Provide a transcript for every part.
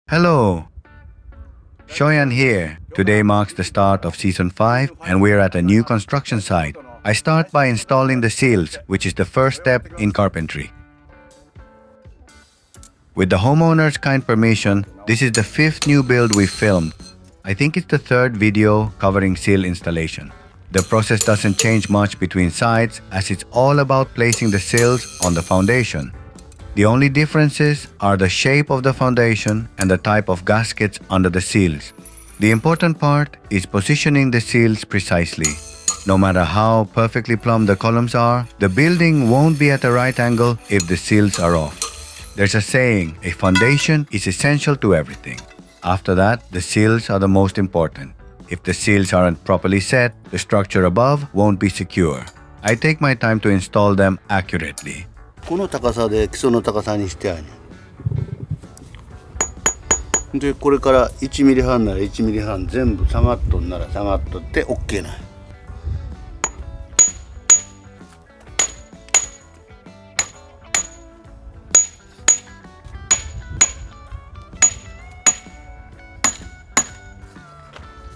Hello, Shoyan here. Today marks the start of season 5 and we're at a new construction site. I start by installing the seals, which is the first step in carpentry. With the homeowner's kind permission, this is the 5th new build we filmed. I think it's the 3rd video covering seal installation. The process doesn't change much between sites as it's all about placing the seals on the foundation. The only differences are the shape of the foundation and the type of gaskets under the seals. The important part is positioning the seals precisely. No matter how perfectly plumbed the columns are, the building won't be at a right angle if the seals are off. There's a saying, a foundation is essential to everything. After that, the seals are the most important. If the seals aren't properly set, the structure above won't be secure. I take my time to install them accurately. この高さで基礎の高さにしてある。でこれから1ミリ半なら1ミリ半全部下がっとんなら下がっとって OK な。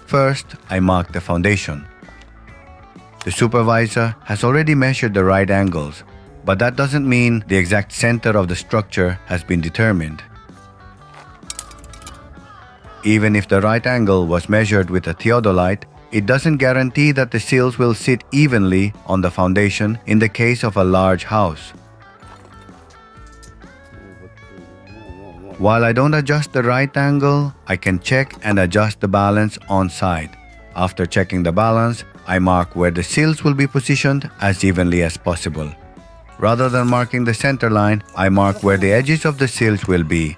First, I mark the foundation. The supervisor has already measured the right angles, but that doesn't mean the exact center of the structure has been determined. Even if the right angle was measured with a theodolite, it doesn't guarantee that the seals will sit evenly on the foundation in the case of a large house. While I don't adjust the right angle, I can check and adjust the balance on site. After checking the balance, I mark where the seals will be positioned as evenly as possible. Rather than marking the center line, I mark where the edges of the seals will be.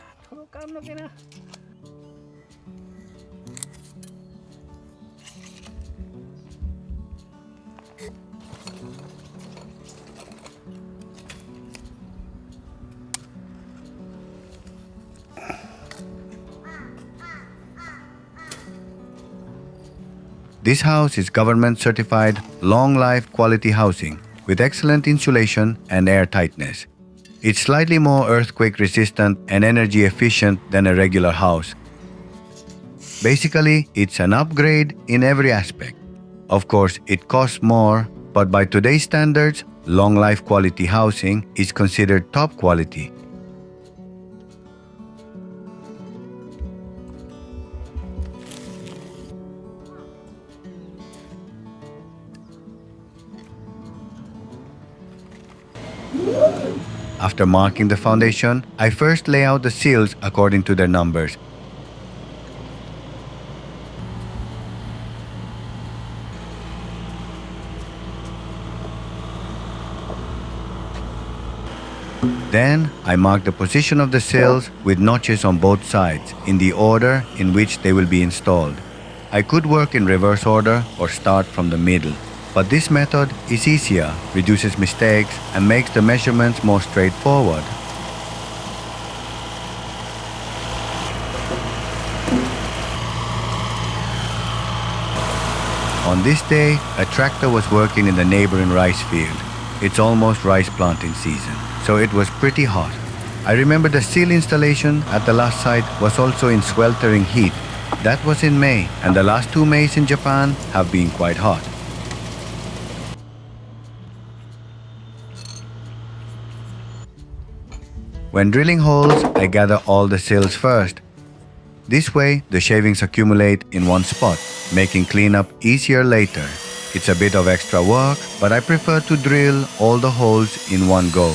This house is government certified long life quality housing with excellent insulation and air tightness. It's slightly more earthquake resistant and energy efficient than a regular house. Basically, it's an upgrade in every aspect. Of course, it costs more, but by today's standards, long life quality housing is considered top quality. After marking the foundation, I first lay out the seals according to their numbers. Then, I mark the position of the seals with notches on both sides in the order in which they will be installed. I could work in reverse order or start from the middle. But this method is easier, reduces mistakes, and makes the measurements more straightforward. On this day, a tractor was working in the neighboring rice field. It's almost rice planting season, so it was pretty hot. I remember the seal installation at the last site was also in sweltering heat. That was in May, and the last 2 Mays in Japan have been quite hot. When drilling holes, I gather all the seals first. This way, the shavings accumulate in one spot, making cleanup easier later. It's a bit of extra work, but I prefer to drill all the holes in one go.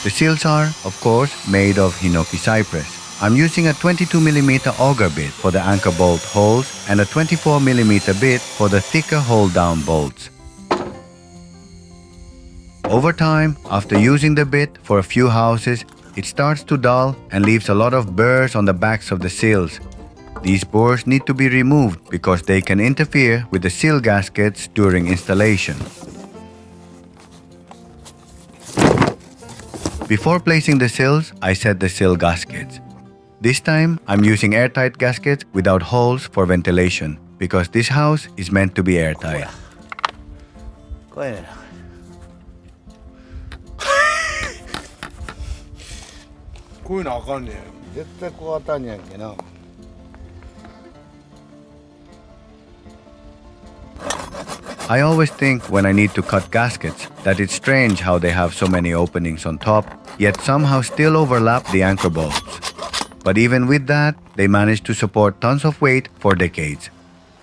The seals are, of course, made of hinoki cypress. I'm using a 22mm auger bit for the anchor bolt holes and a 24mm bit for the thicker hold-down bolts. Over time, after using the bit for a few houses, it starts to dull and leaves a lot of burrs on the backs of the seals. These burrs need to be removed because they can interfere with the seal gaskets during installation. Before placing the sills, I set the sill gaskets. This time, I'm using airtight gaskets without holes for ventilation because this house is meant to be airtight. これね。こういうのあかんねん。絶対こう当たんねやんけな。I always think when I need to cut gaskets that it's strange how they have so many openings on top, yet somehow still overlap the anchor bolts. But even with that, they manage to support tons of weight for decades.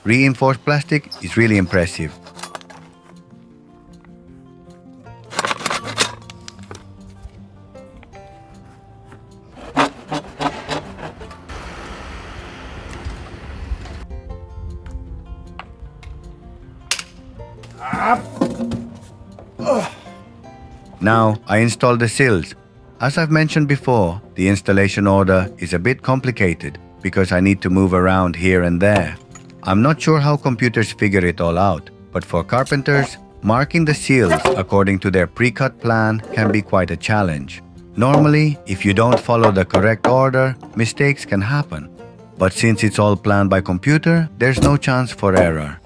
Reinforced plastic is really impressive. Now I install the sills. As I've mentioned before, the installation order is a bit complicated because I need to move around here and there. I'm not sure how computers figure it all out, but for carpenters, marking the seals according to their pre-cut plan can be quite a challenge. Normally, if you don't follow the correct order, mistakes can happen. But since it's all planned by computer, there's no chance for error.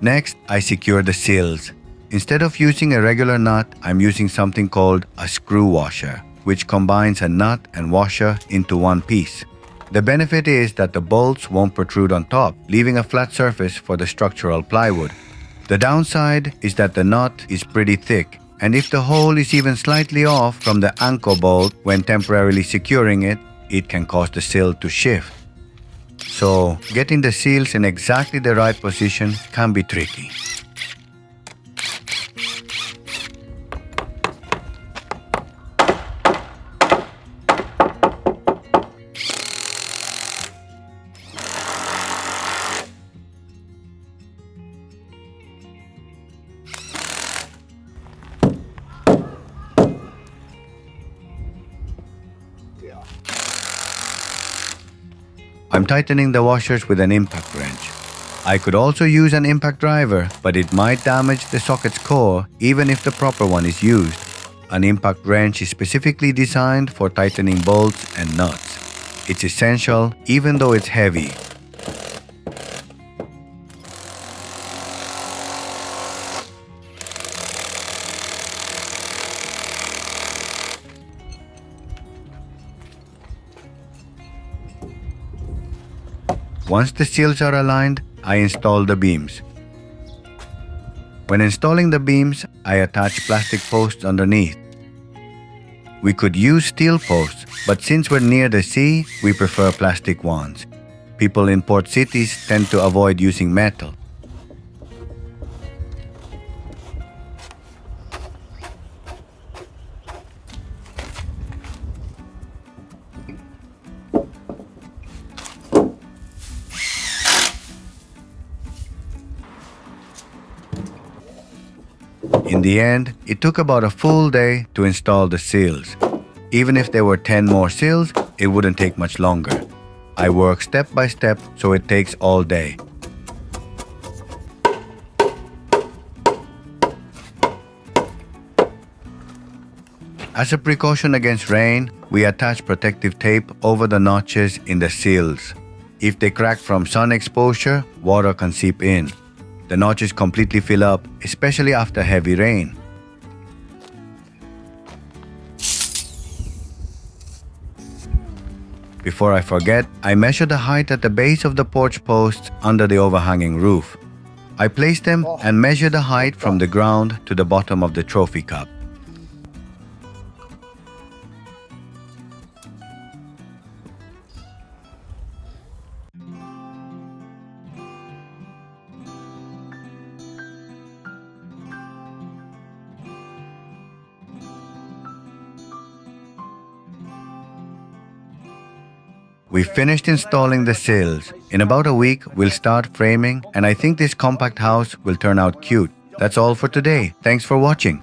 Next, I secure the seals. Instead of using a regular nut, I'm using something called a screw washer, which combines a nut and washer into one piece. The benefit is that the bolts won't protrude on top, leaving a flat surface for the structural plywood. The downside is that the nut is pretty thick, and if the hole is even slightly off from the anchor bolt when temporarily securing it, it can cause the sill to shift. So, getting the seals in exactly the right position can be tricky. I'm tightening the washers with an impact wrench. I could also use an impact driver, but it might damage the socket's core even if the proper one is used. An impact wrench is specifically designed for tightening bolts and nuts. It's essential even though it's heavy. Once the seals are aligned, I install the beams. When installing the beams, I attach plastic posts underneath. We could use steel posts, but since we're near the sea, we prefer plastic ones. People in port cities tend to avoid using metal. In the end, it took about a full day to install the seals. Even if there were 10 more seals, it wouldn't take much longer. I work step by step, so it takes all day. As a precaution against rain, we attach protective tape over the notches in the seals. If they crack from sun exposure, water can seep in. The notches completely fill up, especially after heavy rain. Before I forget, I measure the height at the base of the porch posts under the overhanging roof. I place them and measure the height from the ground to the bottom of the trophy cup. We finished installing the sills. In about a week, we'll start framing, and I think this compact house will turn out cute. That's all for today. Thanks for watching.